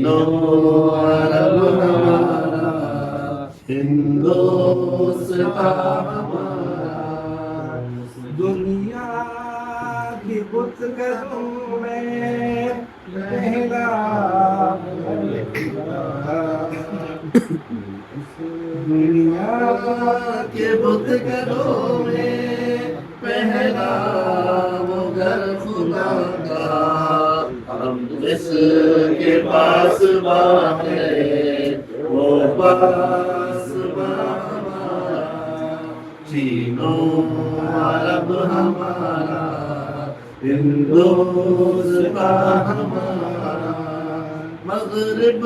तीनों अरब हमारा, हिंदुस्तान हमारा। दुनिया की बुतगदों में पहला दुनिया के बुतगदों में पहला वो घर खुदा का, हम इसके पास है वो पास हमारा। तीनों अरब हमारा, हिंदुस्तान हमारा। मगरिब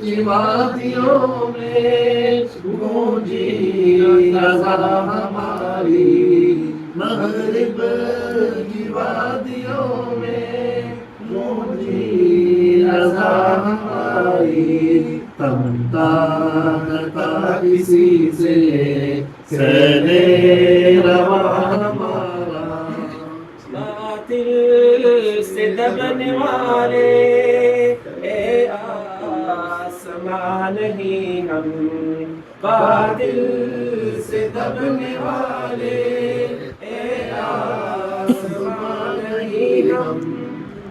की वादियों में गूंजी अज़ा हमारी, मगरिब की वादियों में गूंजी अज़ा हमारी। तमता न था किसी से सहने रवा हमारा, बातिल से दबने वाले ए आसमान ही हम, बातिल से दबने वाले ए आसमान ही हम।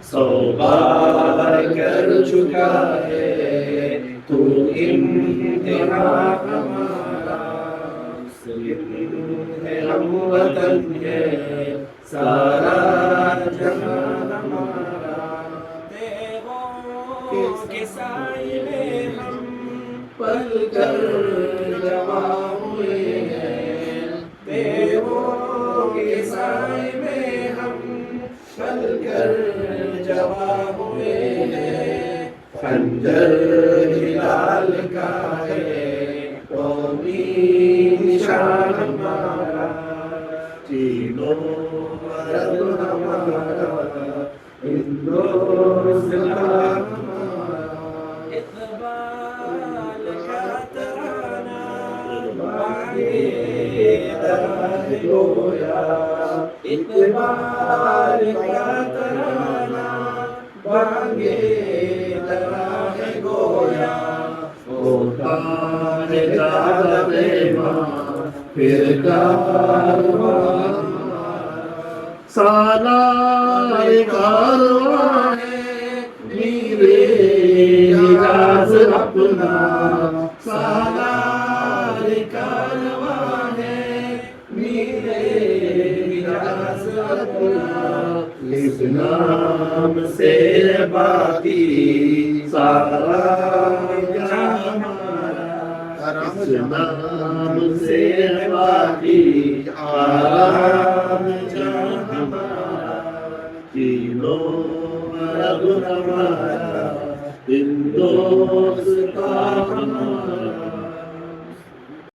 100 बार कर चुका है तू इम्तिहान हमारा, मुस्लिम है हम वतन है सारा जहां हमारा। तेरों के साए में हम पल कर जवा हुए हैं, तेरों के साए में हम पल कर जवा हुए हैं। खंजर हिलाल का है कौमी निशान हमारा, तीनों अरब हमारा, हिंदुस्तान हमारा। इक़बाल का तराना बागे दराह गोया, इक़बाल का तराना बागे दराह गोया। होता है ज़्यादा बेईमान फिर कारवां, सालार कारवां है मीरे हिजाज़ अपना, सालार कारवां है मीरे हिजाज़ अपना। इस नाम से बाकी सारा जहां हमारा, इस नाम से बाकी आराम जहां हमारा। तीनों अरब हमारा, हिंदुस्तान हमारा।